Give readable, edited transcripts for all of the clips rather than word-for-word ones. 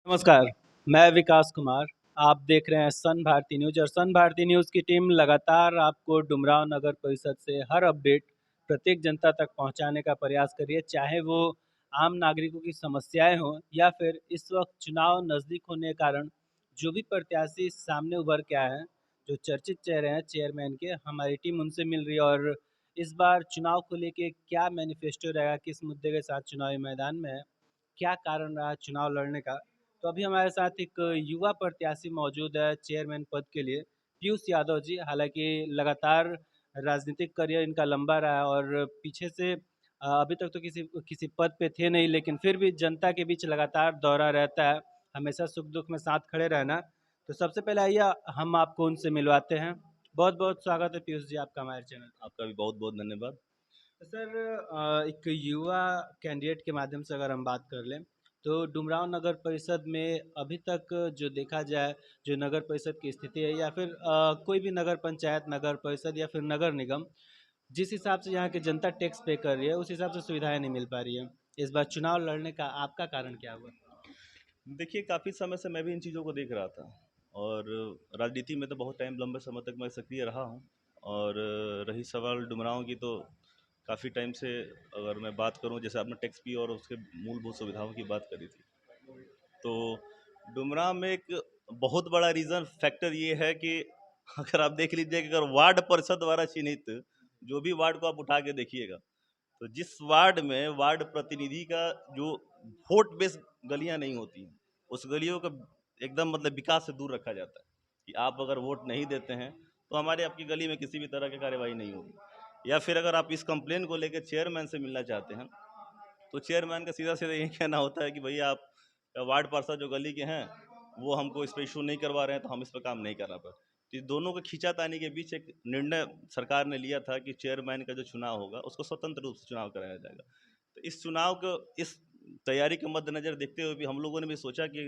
नमस्कार, मैं विकास कुमार। आप देख रहे हैं सन भारती न्यूज़ और सन भारती न्यूज़ की टीम लगातार आपको डुमरांव नगर परिषद से हर अपडेट प्रत्येक जनता तक पहुंचाने का प्रयास कर रही है, चाहे वो आम नागरिकों की समस्याएं हों या फिर इस वक्त चुनाव नज़दीक होने के कारण जो भी प्रत्याशी सामने उभर के आए हैं, जो चर्चित चेहरे हैं चेयरमैन के, हमारी टीम उनसे मिल रही है और इस बार चुनाव को लेके क्या मैनिफेस्टो रहेगा, किस मुद्दे के साथ चुनावी मैदान में है, क्या कारण रहा चुनाव लड़ने का। तो अभी हमारे साथ एक युवा प्रत्याशी मौजूद है चेयरमैन पद के लिए, पीयूष यादव जी। हालांकि लगातार राजनीतिक करियर इनका लंबा रहा है और पीछे से अभी तक तो किसी किसी पद पे थे नहीं, लेकिन फिर भी जनता के बीच लगातार दौरा रहता है, हमेशा सुख दुख में साथ खड़े रहना। तो सबसे पहले आइए हम आपको उनसे मिलवाते हैं। बहुत बहुत स्वागत है पीयूष जी आपका हमारे चैनल। आपका भी बहुत बहुत धन्यवाद। तो सर, एक युवा कैंडिडेट के माध्यम से अगर हम बात कर लें तो डुमरांव नगर परिषद में अभी तक जो देखा जाए, जो नगर परिषद की स्थिति है या फिर कोई भी नगर पंचायत, नगर परिषद या फिर नगर निगम, जिस हिसाब से यहाँ की जनता टैक्स पे कर रही है उस हिसाब से सुविधाएं नहीं मिल पा रही है। इस बार चुनाव लड़ने का आपका कारण क्या हुआ? देखिए, काफ़ी समय से मैं भी इन चीज़ों को देख रहा था और राजनीति में तो बहुत टाइम लंबे समय तक मैं सक्रिय रहा हूँ। और रही सवाल डुमरांव की, तो काफ़ी टाइम से अगर मैं बात करूँ, जैसे आपने टैक्स पी और उसके मूलभूत सुविधाओं की बात करी थी, तो डुमरांव में एक बहुत बड़ा रीज़न फैक्टर ये है कि अगर आप देख लीजिए कि अगर वार्ड परिषद द्वारा चिन्हित जो भी वार्ड को आप उठा के देखिएगा, तो जिस वार्ड में वार्ड प्रतिनिधि का जो वोट बेस गलियां नहीं होती हैं, उस गलियों का एकदम मतलब विकास से दूर रखा जाता है कि आप अगर वोट नहीं देते हैं तो हमारे आपकी गली में किसी भी तरह की कार्यवाही नहीं होगी। या फिर अगर आप इस कंप्लेन को लेकर चेयरमैन से मिलना चाहते हैं, तो चेयरमैन का सीधा सीधा यही कहना होता है कि भैया आप वार्ड पार्षद जो गली के हैं वो हमको इस पर इशू नहीं करवा रहे हैं, तो हम इस पर काम नहीं करना पाए। तो इस दोनों के खींचातानी के बीच एक निर्णय सरकार ने लिया था कि चेयरमैन का जो चुनाव होगा उसको स्वतंत्र रूप से चुनाव कराया जाएगा। तो इस चुनाव को, इस तैयारी के मद्देनजर देखते हुए भी हम लोगों ने भी सोचा कि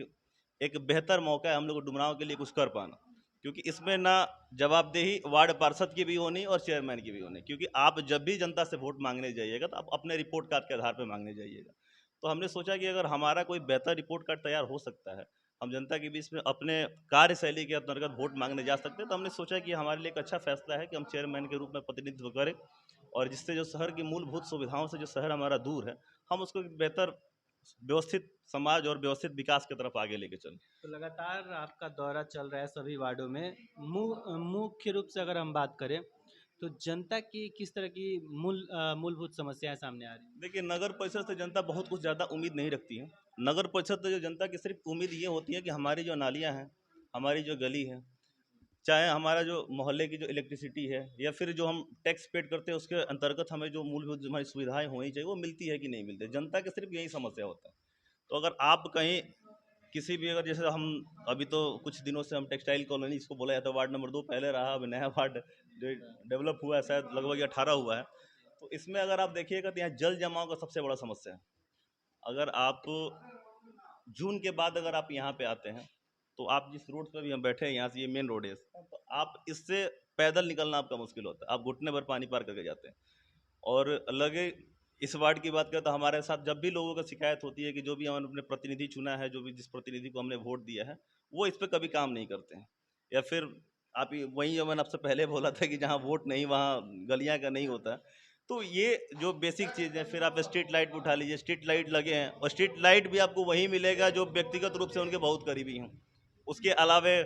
एक बेहतर मौका है हम लोग को डुमरांव के लिए कुछ कर पाना, क्योंकि इसमें ना जवाबदेही वार्ड पार्षद की भी होनी और चेयरमैन की भी होनी, क्योंकि आप जब भी जनता से वोट मांगने जाइएगा तो आप अपने रिपोर्ट कार्ड के आधार पर मांगने जाइएगा। तो हमने सोचा कि अगर हमारा कोई बेहतर रिपोर्ट कार्ड तैयार हो सकता है, हम जनता के बीच में अपने कार्यशैली के अंतर्गत वोट मांगने जा सकते हैं, तो हमने सोचा कि हमारे लिए एक अच्छा फैसला है कि हम चेयरमैन के रूप में प्रतिनिधित्व करें, और जिससे जो शहर की मूलभूत सुविधाओं से जो शहर हमारा दूर है, हम उसको एक बेहतर व्यवस्थित समाज और व्यवस्थित विकास की तरफ आगे लेके चलें। तो लगातार आपका दौरा चल रहा है सभी वार्डों में। मुख्य रूप से अगर हम बात करें तो जनता की किस तरह की मूलभूत समस्याएं सामने आ रही हैं? देखिए, नगर परिषद से जनता बहुत कुछ ज़्यादा उम्मीद नहीं रखती है। नगर परिषद से जो जनता की सिर्फ उम्मीद ये होती है कि हमारी जो नालियाँ हैं, हमारी जो गली है, चाहे हमारा जो मोहल्ले की जो इलेक्ट्रिसिटी है, या फिर जो हम टैक्स पेड करते हैं उसके अंतर्गत हमें जो मूलभूत हमारी सुविधाएं होनी चाहिए वो मिलती है कि नहीं मिलती है। जनता की सिर्फ यही समस्या होता है। तो अगर आप कहीं किसी भी, अगर जैसे हम अभी तो कुछ दिनों से हम टेक्सटाइल कॉलोनी जिसको बोला जाता है, वार्ड नंबर 2 पहले रहा, अब नया वार्ड जो डेवलप हुआ है शायद लगभग 18 हुआ है। तो इसमें अगर आप देखिएगा तो यहाँ जल जमाव का सबसे बड़ा समस्या है। अगर आप जून के बाद अगर आप यहाँ पे आते हैं, तो आप जिस रोड पर भी हम बैठे हैं, यहाँ से ये मेन रोड है, तो आप इससे पैदल निकलना आपका मुश्किल होता है, आप घुटने भर पानी पार करके जाते हैं। और लगे, इस वार्ड की बात करें तो हमारे साथ जब भी लोगों का शिकायत होती है कि जो भी हमने अपने प्रतिनिधि चुना है, जो भी जिस प्रतिनिधि को हमने वोट दिया है, वो इस पर कभी काम नहीं करते हैं। या फिर आप वही, जो मैंने आपसे पहले बोला था कि जहाँ वोट नहीं वहाँ गलियाँ का नहीं होता। तो ये जो बेसिक चीज़ है, फिर आप स्ट्रीट लाइट उठा लीजिए, स्ट्रीट लाइट लगे हैं और स्ट्रीट लाइट भी आपको वही मिलेगा जो व्यक्तिगत रूप से उनके बहुत करीबी हों। उसके अलावे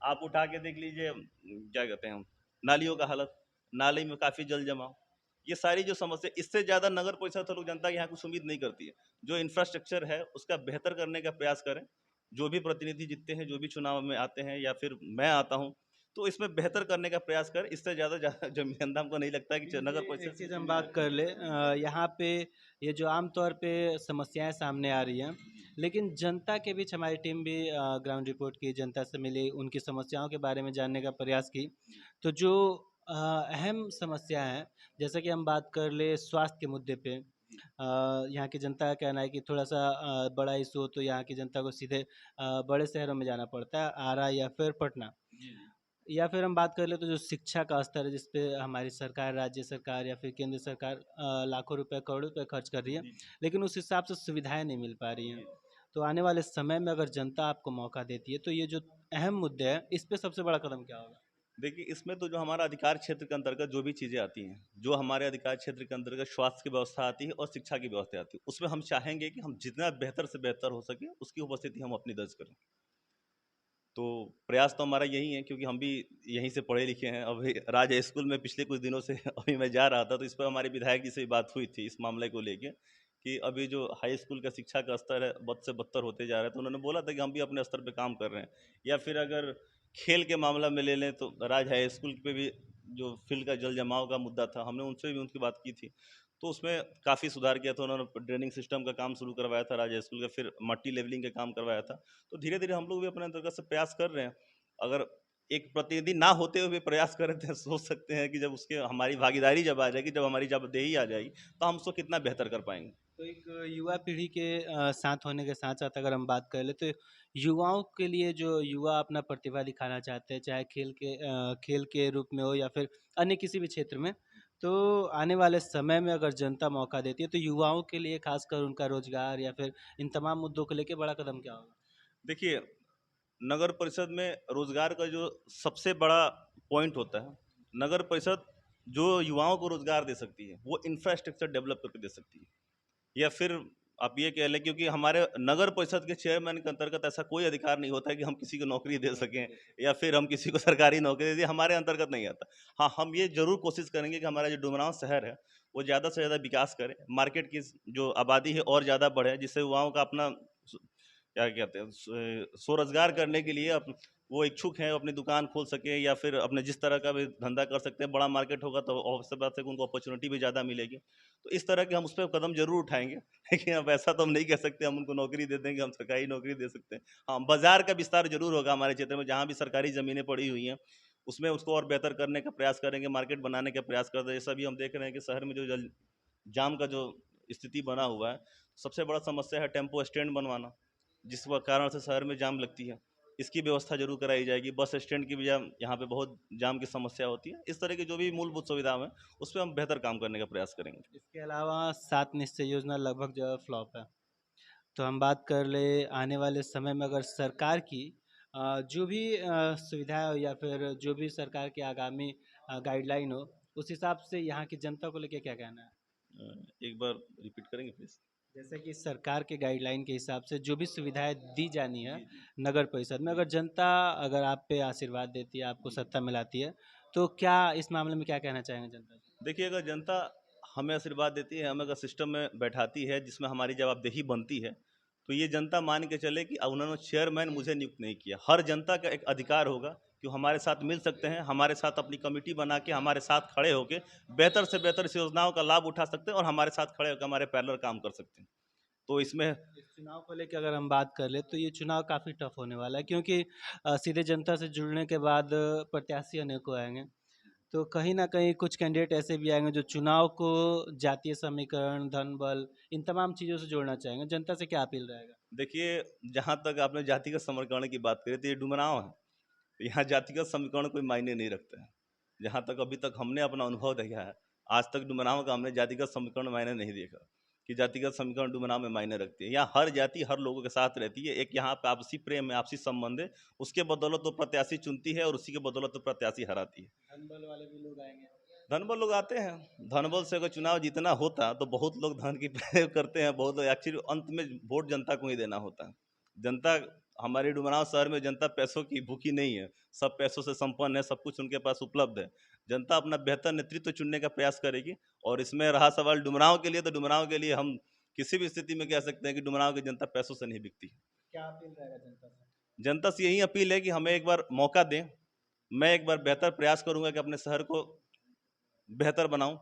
आप उठा के देख लीजिए, क्या कहते हैं, नालियों का हालत, नाली में काफ़ी जल जमाव, ये सारी जो समस्या, इससे ज़्यादा नगर परिषद से लोग जनता के यहाँ कुछ उम्मीद नहीं करती है। जो इंफ्रास्ट्रक्चर है उसका बेहतर करने का प्रयास करें। जो भी प्रतिनिधि जीतते हैं, जो भी चुनाव में आते हैं या फिर मैं आता हूँ, तो इसमें बेहतर करने का प्रयास करें। इससे ज़्यादा जो जनता, हमको नहीं लगता है कि नगर एक परिषद से चीज़ हम सुविधा बात कर ले, यहाँ पे ये जो आम तौर पे समस्याएं सामने आ रही हैं, लेकिन जनता के बीच हमारी टीम भी ग्राउंड रिपोर्ट की, जनता से मिली, उनकी समस्याओं के बारे में जानने का प्रयास की। तो जो अहम समस्या है, जैसे कि हम बात कर ले स्वास्थ्य के मुद्दे पे, यहाँ की जनता का कहना है कि थोड़ा सा बड़ा इशू हो तो यहाँ की जनता को सीधे बड़े शहरों में जाना पड़ता है, आरा या फिर पटना। या फिर हम बात कर ले तो जो शिक्षा का स्तर है, जिस पे हमारी सरकार, राज्य सरकार या फिर केंद्र सरकार लाखों रुपए, करोड़ों रुपए खर्च कर रही है, लेकिन उस हिसाब से सुविधाएं नहीं मिल पा रही हैं। तो आने वाले समय में अगर जनता आपको मौका देती है तो ये जो अहम मुद्दे हैं इस पे सबसे बड़ा कदम क्या होगा? देखिए, इसमें तो जो हमारा अधिकार क्षेत्र के अंतर्गत जो भी चीज़ें आती हैं, जो हमारे अधिकार क्षेत्र के अंतर्गत स्वास्थ्य की व्यवस्था आती है और शिक्षा की व्यवस्था आती है, उसमें हम चाहेंगे कि हम जितना बेहतर से बेहतर हो सके, उसकी उपस्थिति हम अपनी दर्ज करें। तो प्रयास तो हमारा यही है, क्योंकि हम भी यहीं से पढ़े लिखे हैं। अभी राज हाई स्कूल में पिछले कुछ दिनों से अभी मैं जा रहा था, तो इस पर हमारे विधायक जी से बात हुई थी इस मामले को लेके, कि अभी जो हाई स्कूल का शिक्षा का स्तर है बद से बदतर होते जा रहा है। तो उन्होंने बोला था कि हम भी अपने स्तर पे काम कर रहे हैं। या फिर अगर खेल के मामला में ले लें, तो राज हाई स्कूल पे भी जो फील्ड का जल जमाव का मुद्दा था, हमने उनसे भी उनकी बात की थी। तो उसमें काफ़ी सुधार किया था उन्होंने। ड्रेनिंग सिस्टम का काम शुरू करवाया था राज हाई स्कूल का, फिर मट्टी लेवलिंग का काम करवाया था। तो धीरे धीरे हम लोग भी अपने अंतर्गत से प्रयास कर रहे हैं। अगर एक प्रतिनिधि ना होते हुए भी प्रयास कर रहे थे, सोच सकते हैं कि जब उसके हमारी भागीदारी जब आ जाएगी, जब हमारी जवाबदेही आ जाएगी, तो हम उसको कितना बेहतर कर पाएंगे। तो एक युवा पीढ़ी के साथ होने के साथ साथ अगर हम बात कर ले तो युवाओं के लिए जो युवा अपना प्रतिभा दिखाना चाहते हैं चाहे खेल के रूप में हो या फिर अन्य किसी भी क्षेत्र में, तो आने वाले समय में अगर जनता मौका देती है तो युवाओं के लिए खासकर उनका रोजगार या फिर इन तमाम मुद्दों को लेकर बड़ा कदम क्या होगा? देखिए, नगर परिषद में रोजगार का जो सबसे बड़ा पॉइंट होता है, नगर परिषद जो युवाओं को रोजगार दे सकती है, वो इंफ्रास्ट्रक्चर डेवलप करके दे सकती है। या फिर आप ये कह लें, क्योंकि हमारे नगर परिषद के चेयरमैन के अंतर्गत ऐसा कोई अधिकार नहीं होता है कि हम किसी को नौकरी दे सकें या फिर हम किसी को सरकारी नौकरी दे दें, हमारे अंतर्गत नहीं आता। हाँ, हम ये जरूर कोशिश करेंगे कि हमारा जो डुमरांव शहर है वो ज़्यादा से ज़्यादा विकास करे, मार्केट की जो आबादी है और ज़्यादा बढ़े, जिससे युवाओं का अपना क्या कहते हैं स्वरोजगार करने के लिए वो इच्छुक हैं, अपनी दुकान खोल सके या फिर अपने जिस तरह का भी धंधा कर सकते हैं। बड़ा मार्केट होगा तो ऑब्वियस बात है कि उनको अपॉर्चुनिटी भी ज़्यादा मिलेगी। तो इस तरह के हम उस पर कदम जरूर उठाएंगे। लेकिन अब ऐसा तो हम नहीं कह सकते हम उनको नौकरी दे देंगे, हम सरकारी नौकरी दे सकते हैं। हाँ, बाजार का विस्तार जरूर होगा हमारे क्षेत्र में, जहाँ भी सरकारी ज़मीनें पड़ी हुई हैं उसमें उसको और बेहतर करने का प्रयास करेंगे, मार्केट बनाने का प्रयास करते हैं। जैसा भी हम देख रहे हैं कि शहर में जो जाम का जो स्थिति बना हुआ है, सबसे बड़ा समस्या है टेम्पो स्टैंड बनवाना, जिस कारण से शहर में जाम लगती है। इसकी व्यवस्था ज़रूर कराई जाएगी। बस स्टैंड की भी यहाँ पे बहुत जाम की समस्या होती है। इस तरह की जो भी मूलभूत सुविधाएं हैं, उस पे हम बेहतर काम करने का प्रयास करेंगे। इसके अलावा 7 निश्चय योजना लगभग जो फ्लॉप है। तो हम बात कर ले आने वाले समय में अगर सरकार की जो भी सुविधा हो या फिर जो भी सरकार की आगामी गाइडलाइन हो उस हिसाब से यहाँ की जनता को लेके क्या कहना है? एक बार रिपीट करेंगे प्लीज़? जैसे कि सरकार के गाइडलाइन के हिसाब से जो भी सुविधाएं दी जानी है जी, जी। नगर परिषद में, जी। अगर जनता अगर आप पे आशीर्वाद देती है, आपको जी। सत्ता मिलाती है, तो क्या इस मामले में क्या कहना चाहेंगे जनता से? देखिए, अगर जनता हमें आशीर्वाद देती है, हमें अगर सिस्टम में बैठाती है जिसमें हमारी जवाबदेही बनती है, तो ये जनता मान के चले कि अब उन्होंने चेयरमैन मुझे नियुक्त नहीं किया। हर जनता का एक अधिकार होगा कि वो हमारे साथ मिल सकते हैं, हमारे साथ अपनी कमेटी बना के हमारे साथ खड़े होकर बेहतर से बेहतर इस योजनाओं का लाभ उठा सकते हैं और हमारे साथ खड़े होकर हमारे पैरेलल काम कर सकते हैं। तो इसमें इस चुनाव को लेकर अगर हम बात कर ले तो ये चुनाव काफ़ी टफ होने वाला है क्योंकि सीधे जनता से जुड़ने के बाद प्रत्याशी अनेकों आएंगे। तो कहीं ना कहीं कुछ कैंडिडेट ऐसे भी आएंगे जो चुनाव को जातीय समीकरण, धन बल, इन तमाम चीज़ों से जोड़ना चाहेंगे। जनता से क्या अपील रहेगा? देखिए, जहाँ तक आपने जातिगत समीकरण की बात करी, तो ये डुमरांव है। तो यहाँ जातिगत समीकरण कोई मायने नहीं रखता है। जहाँ तक अभी तक हमने अपना अनुभव देखा है, आज तक डुमरांव का हमने जातिगत समीकरण मायने नहीं देखा कि जातिगत समीकरण डुमरांव में मायने रखती है। यहाँ हर जाति हर लोगों के साथ रहती है। एक यहाँ पे आपसी प्रेम है, आपसी संबंध है। उसके बदौलत तो प्रत्याशी चुनती है और उसी के बदौलत तो प्रत्याशी हराती है। धन बल वाले भी लोग आएंगे। धन बल लोग आते हैं। धन बल से अगर चुनाव जीतना होता तो बहुत लोग धन की प्रयोग करते हैं। बहुत लोग एक्चुअली अंत में वोट जनता को ही देना होता है। जनता, हमारे डुमरांव शहर में जनता पैसों की भूखी नहीं है। सब पैसों से संपन्न है, सब कुछ उनके पास उपलब्ध है। जनता अपना बेहतर नेतृत्व चुनने का प्रयास करेगी। और इसमें रहा सवाल डुमरांव के लिए, तो डुमरांव के लिए हम किसी भी स्थिति में कह सकते हैं कि डुमरांव की जनता पैसों से नहीं बिकती। क्या अपील रहेगा जनता से? जनता से यही अपील है कि हमें एक बार मौका दें। मैं एक बार बेहतर प्रयास करूंगा कि अपने शहर को बेहतर बनाऊं।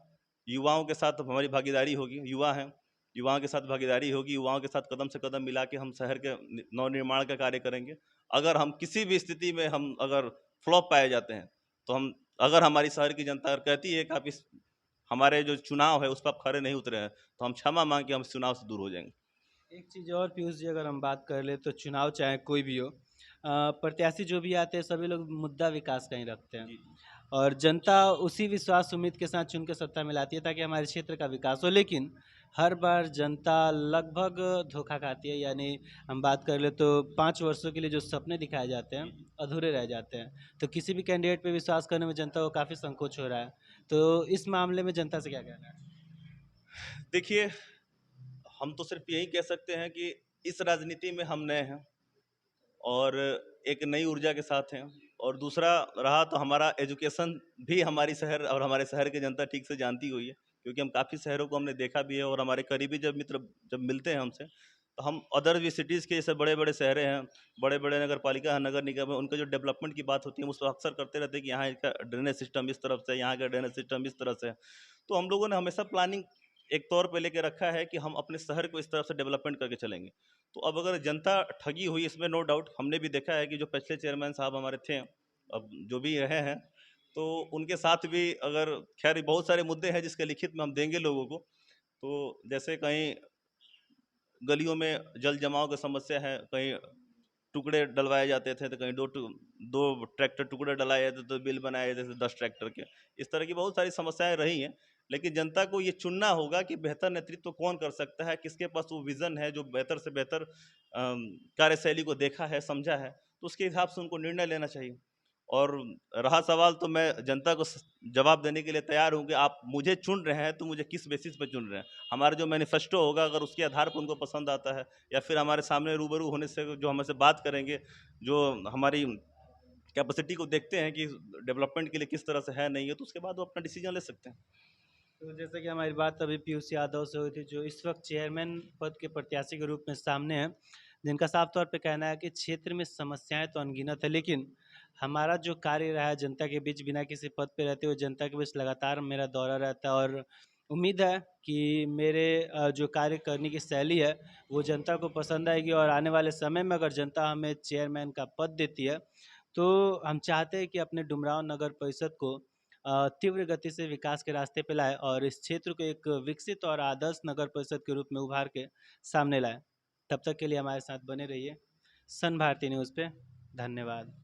युवाओं के साथ हमारी भागीदारी होगी, युवा हैं, युवाओं के साथ भागीदारी होगी। युवाओं के साथ कदम से कदम मिला के हम शहर के नवनिर्माण का कार्य करेंगे। अगर हम किसी भी स्थिति में हम अगर फ्लॉप पाए जाते हैं, तो हम, अगर हमारी शहर की जनता अगर कहती है कि आप इस हमारे जो चुनाव है उस पर आप खड़े नहीं उतरे हैं, तो हम क्षमा मांग के हम इस चुनाव से दूर हो जाएंगे। एक चीज़ और पीयूष जी, अगर हम बात कर ले तो चुनाव चाहे कोई भी हो, प्रत्याशी जो भी आते हैं सभी लोग मुद्दा विकास का ही रखते हैं जी। और जनता उसी विश्वास उम्मीद के साथ चुन के सत्ता में लाती है ताकि हमारे क्षेत्र का विकास हो। लेकिन हर बार जनता लगभग धोखा खाती है, यानी हम बात कर ले तो 5 वर्षों के लिए जो सपने दिखाए जाते हैं, अधूरे रह जाते हैं। तो किसी भी कैंडिडेट पे विश्वास करने में जनता को काफ़ी संकोच हो रहा है। तो इस मामले में जनता से क्या कहना है? देखिए, हम तो सिर्फ यही कह सकते हैं कि इस राजनीति में हम नए हैं और एक नई ऊर्जा के साथ हैं। और दूसरा रहा तो हमारा एजुकेशन भी हमारी शहर और हमारे शहर की जनता ठीक से जानती हुई है, क्योंकि हम काफ़ी शहरों को हमने देखा भी है और हमारे करीबी जब मित्र जब मिलते हैं हमसे, तो हम अदर भी सिटीज़ के जैसे बड़े बड़े शहरें हैं, बड़े बड़े नगर पालिका है, नगर निगम है, उनके जो डेवलपमेंट की बात होती है हम उस पर अक्सर करते रहते हैं कि यहाँ का ड्रेनेज सिस्टम इस तरफ से, यहाँ का ड्रेनेज सिस्टम इस तरह से है। तो हम लोगों ने हमेशा प्लानिंग एक तौर पे लेके रखा है कि हम अपने शहर को इस तरफ से डेवलपमेंट करके चलेंगे। तो अब अगर जनता ठगी हुई, इसमें नो डाउट, हमने भी देखा है कि जो पिछले चेयरमैन साहब हमारे थे, अब जो भी रहे हैं, तो उनके साथ भी अगर खैर बहुत सारे मुद्दे हैं जिसके लिखित में हम देंगे लोगों को। तो जैसे कहीं गलियों में जल जमाव की समस्या है, कहीं टुकड़े डलवाए जाते थे, तो कहीं दो ट्रैक्टर टुकड़े डलाए जाते तो बिल बनाए जाते थे 10 ट्रैक्टर के। इस तरह की बहुत सारी समस्याएं रही हैं, लेकिन जनता को ये चुनना होगा कि बेहतर नेतृत्व कौन कर सकता है, किसके पास वो विजन है जो बेहतर से बेहतर कार्यशैली को देखा है, समझा है, तो उसके हिसाब से उनको निर्णय लेना चाहिए। और रहा सवाल, तो मैं जनता को जवाब देने के लिए तैयार हूँ कि आप मुझे चुन रहे हैं तो मुझे किस बेसिस पे चुन रहे हैं। हमारा जो मैनिफेस्टो होगा, अगर उसके आधार पर उनको पसंद आता है, या फिर हमारे सामने रूबरू होने से जो हमसे बात करेंगे, जो हमारी कैपेसिटी को देखते हैं कि डेवलपमेंट के लिए किस तरह से है नहीं है, तो उसके बाद वो अपना डिसीजन ले सकते हैं। तो जैसे कि हमारी बात अभी पीयूष यादव से हुई थी, जो इस वक्त चेयरमैन पद के प्रत्याशी के रूप में सामने हैं, जिनका साफ तौर पे कहना है कि क्षेत्र में समस्याएं तो अनगिनत है, लेकिन हमारा जो कार्य रहा है जनता के बीच, बिना किसी पद पे रहते हुए जनता के बीच लगातार मेरा दौरा रहता है, और उम्मीद है कि मेरे जो कार्य करने की शैली है वो जनता को पसंद आएगी, और आने वाले समय में अगर जनता हमें चेयरमैन का पद देती है तो हम चाहते हैं कि अपने डुमरांव नगर परिषद को तीव्र गति से विकास के रास्ते पे लाए, और इस क्षेत्र को एक विकसित और आदर्श नगर परिषद के रूप में उभार के सामने लाए। तब तक के लिए हमारे साथ बने रहिए सन भारती न्यूज़ पे। धन्यवाद।